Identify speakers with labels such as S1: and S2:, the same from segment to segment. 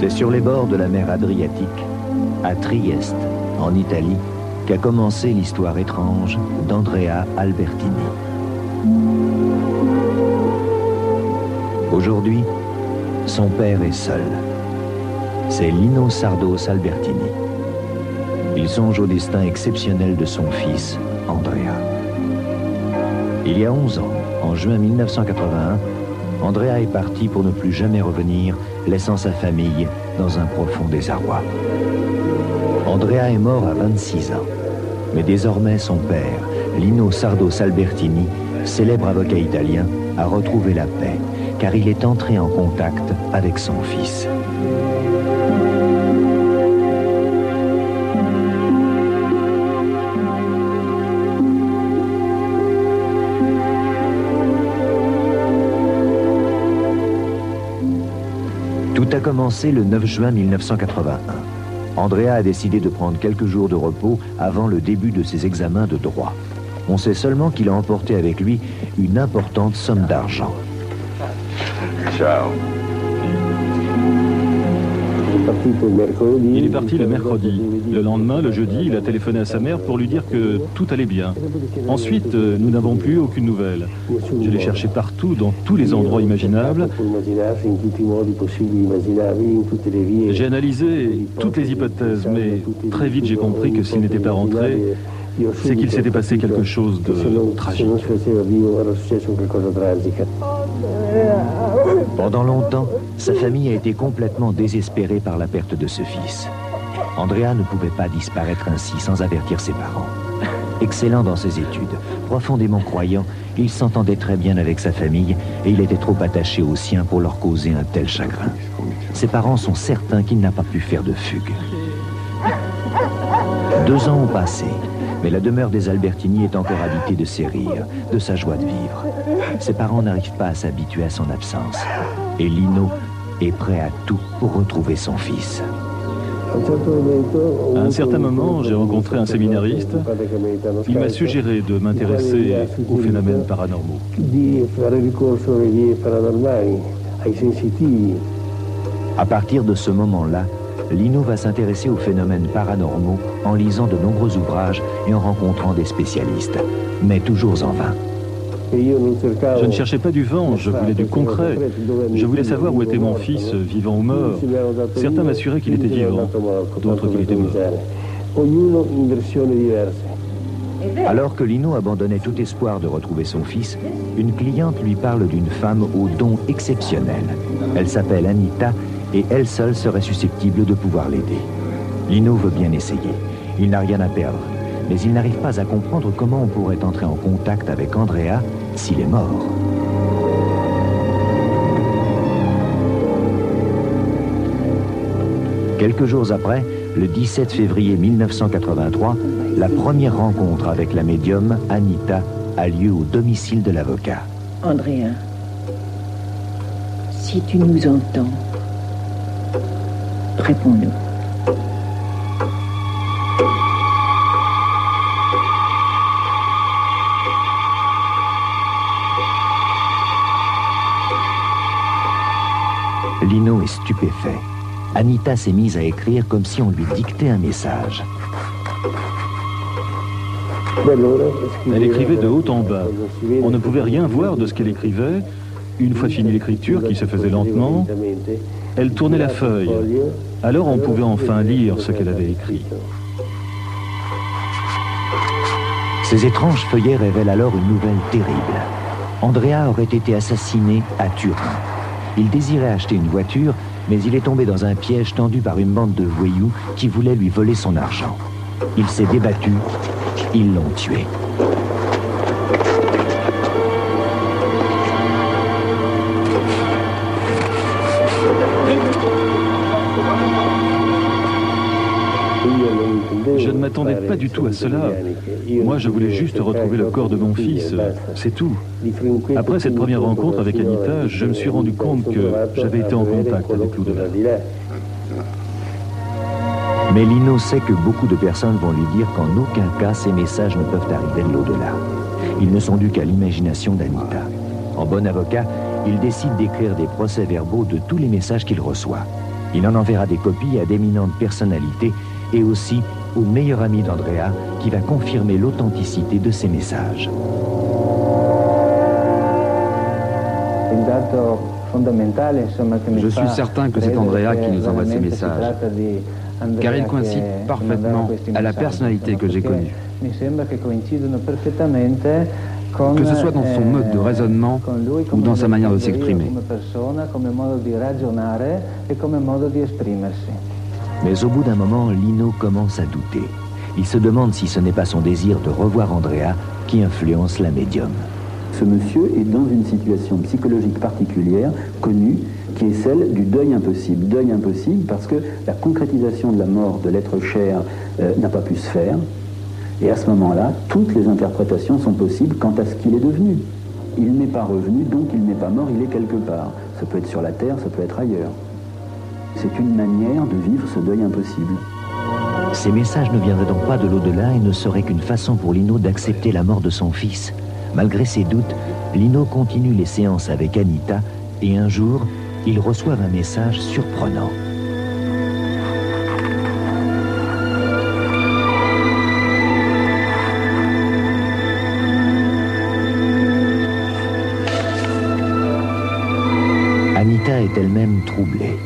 S1: C'est sur les bords de la mer Adriatique, à Trieste, en Italie, qu'a commencé l'histoire étrange d'Andrea Albertini. Aujourd'hui, son père est seul. C'est Lino Sardos Albertini. Il songe au destin exceptionnel de son fils, Andrea. Il y a 11 ans, en juin 1981, Andrea est parti pour ne plus jamais revenir, laissant sa famille dans un profond désarroi. Andrea est mort à 26 ans. Mais désormais, son père, Lino Sardos Albertini, célèbre avocat italien, a retrouvé la paix, car il est entré en contact avec son fils. Tout a commencé le 9 juin 1981. Andrea a décidé de prendre quelques jours de repos avant le début de ses examens de droit. On sait seulement qu'il a emporté avec lui une importante somme d'argent.
S2: Ciao.
S3: Il est parti le mercredi. Le lendemain, le jeudi, il a téléphoné à sa mère pour lui dire que tout allait bien. Ensuite, nous n'avons plus eu aucune nouvelle. Je l'ai cherché partout, dans tous les endroits imaginables. J'ai analysé toutes les hypothèses, mais très vite j'ai compris que s'il n'était pas rentré, c'est qu'il s'était passé quelque chose de tragique.
S1: Pendant longtemps, sa famille a été complètement désespérée par la perte de ce fils. Andrea ne pouvait pas disparaître ainsi sans avertir ses parents. Excellent dans ses études, profondément croyant, il s'entendait très bien avec sa famille et il était trop attaché aux siens pour leur causer un tel chagrin. Ses parents sont certains qu'il n'a pas pu faire de fugue. 2 ans ont passé, mais la demeure des Albertini est encore habitée de ses rires, de sa joie de vivre. Ses parents n'arrivent pas à s'habituer à son absence. Et Lino est prêt à tout pour retrouver son fils.
S3: À un certain moment, j'ai rencontré un séminariste. Il m'a suggéré de m'intéresser aux phénomènes paranormaux.
S1: À partir de ce moment-là, Lino va s'intéresser aux phénomènes paranormaux en lisant de nombreux ouvrages et en rencontrant des spécialistes, mais toujours en vain.
S3: Je ne cherchais pas du vent, je voulais du concret. Je voulais savoir où était mon fils, vivant ou mort. Certains m'assuraient qu'il était vivant, d'autres qu'il était mort.
S1: Alors que Lino abandonnait tout espoir de retrouver son fils, une cliente lui parle d'une femme aux dons exceptionnels. Elle s'appelle Anita et elle seule serait susceptible de pouvoir l'aider. Lino veut bien essayer. Il n'a rien à perdre. Mais il n'arrive pas à comprendre comment on pourrait entrer en contact avec Andrea s'il est mort. Quelques jours après, le 17 février 1983, la première rencontre avec la médium Anita a lieu au domicile de l'avocat.
S4: Andrea, si tu nous entends, réponds-nous.
S1: Lino est stupéfait. Anita s'est mise à écrire comme si on lui dictait un message.
S3: Elle écrivait de haut en bas. On ne pouvait rien voir de ce qu'elle écrivait. Une fois finie l'écriture, qui se faisait lentement, elle tournait la feuille. Alors on pouvait enfin lire ce qu'elle avait écrit.
S1: Ces étranges feuillets révèlent alors une nouvelle terrible. Andrea aurait été assassiné à Turin. Il désirait acheter une voiture, mais il est tombé dans un piège tendu par une bande de voyous qui voulait lui voler son argent. Il s'est débattu, ils l'ont tué.
S3: Je ne m'attendais pas du tout à cela. Moi, je voulais juste retrouver le corps de mon fils, c'est tout. Après cette première rencontre avec Anita, je me suis rendu compte que j'avais été en contact avec l'au-delà.
S1: Mais Lino sait que beaucoup de personnes vont lui dire qu'en aucun cas ces messages ne peuvent arriver de l'au-delà. Ils ne sont dus qu'à l'imagination d'Anita. En bon avocat, il décide d'écrire des procès-verbaux de tous les messages qu'il reçoit. Il en enverra des copies à d'éminentes personnalités et aussi au meilleur ami d'Andrea qui va confirmer l'authenticité de ces messages.
S5: Je suis certain que c'est Andrea qui nous envoie ces messages, car il coïncide parfaitement à la personnalité que j'ai connue. Que ce soit dans son mode de raisonnement ou dans sa manière de s'exprimer.
S1: Mais au bout d'un moment, Lino commence à douter. Il se demande si ce n'est pas son désir de revoir Andrea qui influence la médium.
S6: Ce monsieur est dans une situation psychologique particulière, connue, qui est celle du deuil impossible. Deuil impossible parce que la concrétisation de la mort de l'être cher n'a pas pu se faire. Et à ce moment-là, toutes les interprétations sont possibles quant à ce qu'il est devenu. Il n'est pas revenu, donc il n'est pas mort, il est quelque part. Ça peut être sur la terre, ça peut être ailleurs. C'est une manière de vivre ce deuil impossible.
S1: Ces messages ne viendraient donc pas de l'au-delà et ne seraient qu'une façon pour Lino d'accepter la mort de son fils. Malgré ses doutes, Lino continue les séances avec Anita et un jour, ils reçoivent un message surprenant. Anita est elle-même troublée.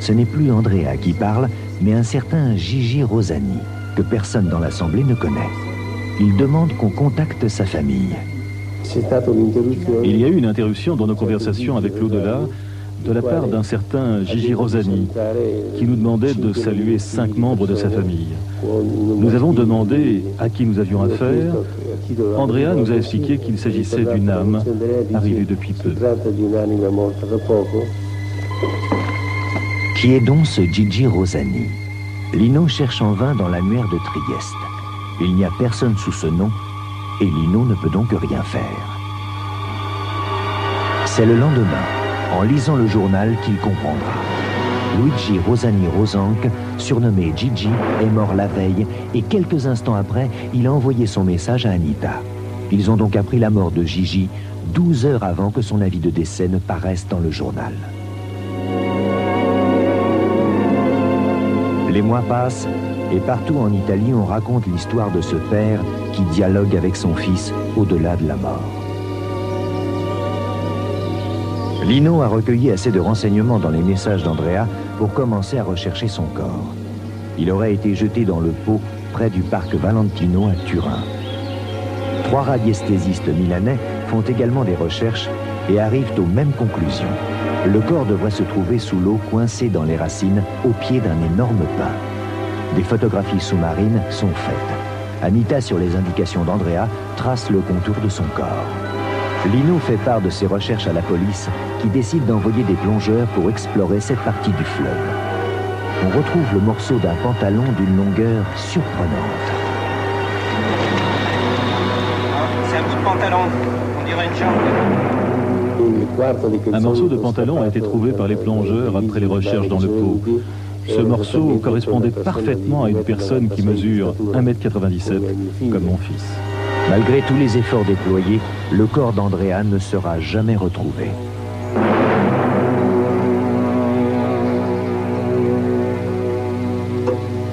S1: Ce n'est plus Andrea qui parle, mais un certain Gigi Rosani, que personne dans l'Assemblée ne connaît. Il demande qu'on contacte sa famille.
S3: Il y a eu une interruption dans nos conversations avec l'au-delà de la part d'un certain Gigi Rosani qui nous demandait de saluer 5 membres de sa famille. Nous avons demandé à qui nous avions affaire. Andrea nous a expliqué qu'il s'agissait d'une âme arrivée depuis peu.
S1: Qui est donc ce Gigi Rosani? Lino cherche en vain dans l'annuaire de Trieste. Il n'y a personne sous ce nom et Lino ne peut donc rien faire. C'est le lendemain, en lisant le journal, qu'il comprendra. Luigi Rosani Rosanque, surnommé Gigi, est mort la veille et quelques instants après, il a envoyé son message à Anita. Ils ont donc appris la mort de Gigi 12 heures avant que son avis de décès ne paraisse dans le journal. Les mois passent et partout en Italie, on raconte l'histoire de ce père qui dialogue avec son fils au-delà de la mort. Lino a recueilli assez de renseignements dans les messages d'Andrea pour commencer à rechercher son corps. Il aurait été jeté dans le pot près du parc Valentino à Turin. 3 radiesthésistes milanais font également des recherches et arrivent aux mêmes conclusions. Le corps devrait se trouver sous l'eau, coincé dans les racines, au pied d'un énorme pin. Des photographies sous-marines sont faites. Anita, sur les indications d'Andrea, trace le contour de son corps. Lino fait part de ses recherches à la police, qui décide d'envoyer des plongeurs pour explorer cette partie du fleuve. On retrouve le morceau d'un pantalon d'une longueur surprenante.
S7: C'est un bout de pantalon, on dirait une jambe.
S3: Un morceau de pantalon a été trouvé par les plongeurs après les recherches dans le pot. Ce morceau correspondait parfaitement à une personne qui mesure 1,97 m, comme mon fils.
S1: Malgré tous les efforts déployés, le corps d'Andrea ne sera jamais retrouvé.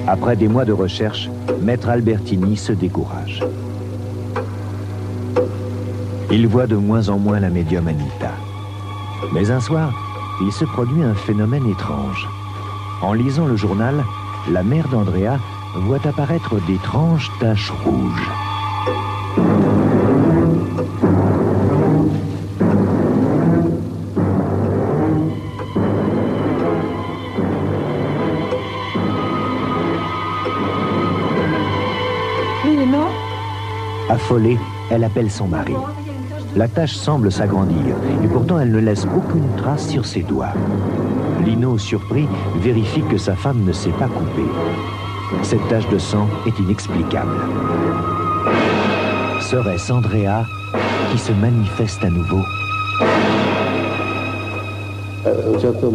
S1: Après des mois de recherche, Maître Albertini se décourage. Il voit de moins en moins la médium Anita. Mais un soir, il se produit un phénomène étrange. En lisant le journal, la mère d'Andrea voit apparaître d'étranges taches rouges. Affolée, elle appelle son mari. La tache semble s'agrandir et pourtant elle ne laisse aucune trace sur ses doigts. Lino, surpris, vérifie que sa femme ne s'est pas coupée. Cette tache de sang est inexplicable. Serait-ce Andrea qui se manifeste à nouveau?
S3: À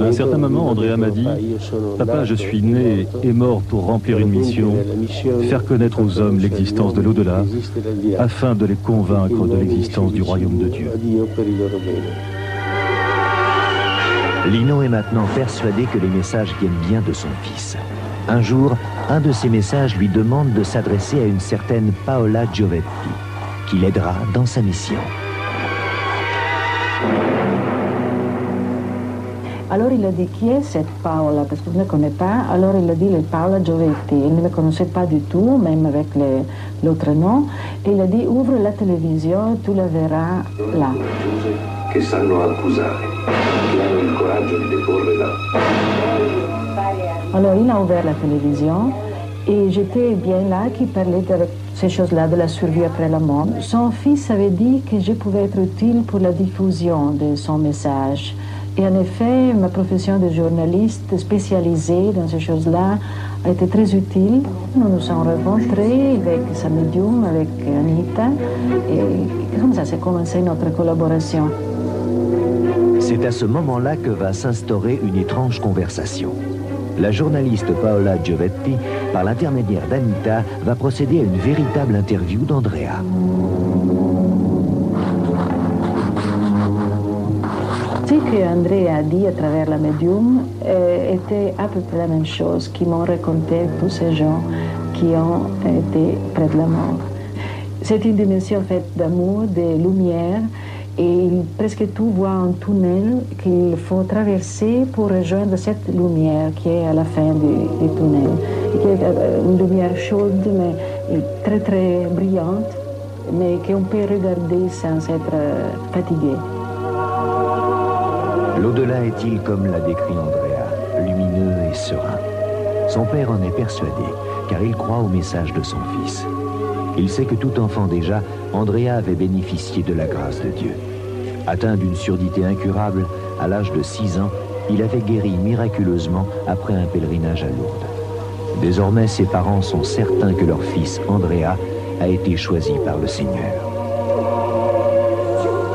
S3: un certain moment, Andrea m'a dit « Papa, je suis né et mort pour remplir une mission, faire connaître aux hommes l'existence de l'au-delà, afin de les convaincre de l'existence du royaume de Dieu. »
S1: Lino est maintenant persuadé que les messages viennent bien de son fils. Un jour, un de ces messages lui demande de s'adresser à une certaine Paola Giovetti, qui l'aidera dans sa mission.
S4: Alors il a dit qui est cette Paola, parce que je ne connais pas. Alors il a dit Paola Giovetti. Il ne me connaissait pas du tout, même avec l'autre nom. Et il a dit ouvre la télévision, tu la verras là.
S8: Che sanno accusare, che hanno il coraggio di deporre la...
S4: Alors il a ouvert la télévision et j'étais bien là qui parlait de ces choses-là, de la survie après la mort. Son fils avait dit que je pouvais être utile pour la diffusion de son message. Et en effet, ma profession de journaliste spécialisée dans ces choses-là a été très utile. Nous nous sommes rencontrés avec sa médium, avec Anita, et comme ça s'est commencé notre collaboration.
S1: C'est à ce moment-là que va s'instaurer une étrange conversation. La journaliste Paola Giovetti, par l'intermédiaire d'Anita, va procéder à une véritable interview d'Andrea.
S4: Ce qu'Andrea a dit à travers la médium était à peu près la même chose qui m'ont raconté tous ces gens qui ont été près de la mort. C'est une dimension faite d'amour, de lumière, et presque tout voit un tunnel qu'il faut traverser pour rejoindre cette lumière qui est à la fin du tunnel. Qui est une lumière chaude, mais très très brillante, mais qu'on peut regarder sans être fatigué.
S1: L'au-delà est-il comme l'a décrit Andrea, lumineux et serein. Son père en est persuadé, car il croit au message de son fils. Il sait que tout enfant déjà, Andrea avait bénéficié de la grâce de Dieu. Atteint d'une surdité incurable, à l'âge de 6 ans, il avait guéri miraculeusement après un pèlerinage à Lourdes. Désormais, ses parents sont certains que leur fils, Andrea, a été choisi par le Seigneur.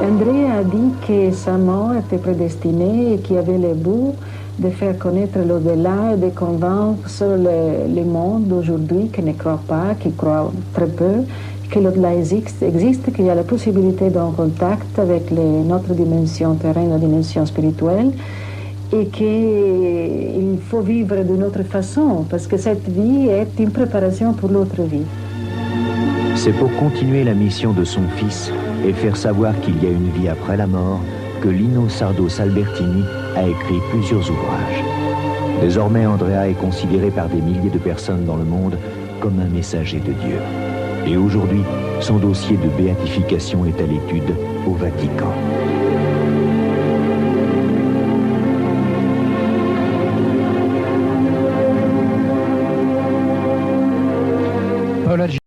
S4: Andrea a dit que sa mort était prédestinée et qu'il avait le but de faire connaître l'au-delà et de convaincre le monde d'aujourd'hui qui ne croit pas, qui croit très peu, que l'au-delà existe, qu'il y a la possibilité d'un contact avec notre dimension terrestre, notre dimension spirituelle, et qu'il faut vivre d'une autre façon, parce que cette vie est une préparation pour l'autre vie.
S1: C'est pour continuer la mission de son fils et faire savoir qu'il y a une vie après la mort que Lino Sardos Albertini a écrit plusieurs ouvrages. Désormais, Andrea est considéré par des milliers de personnes dans le monde comme un messager de Dieu. Et aujourd'hui, son dossier de béatification est à l'étude au Vatican.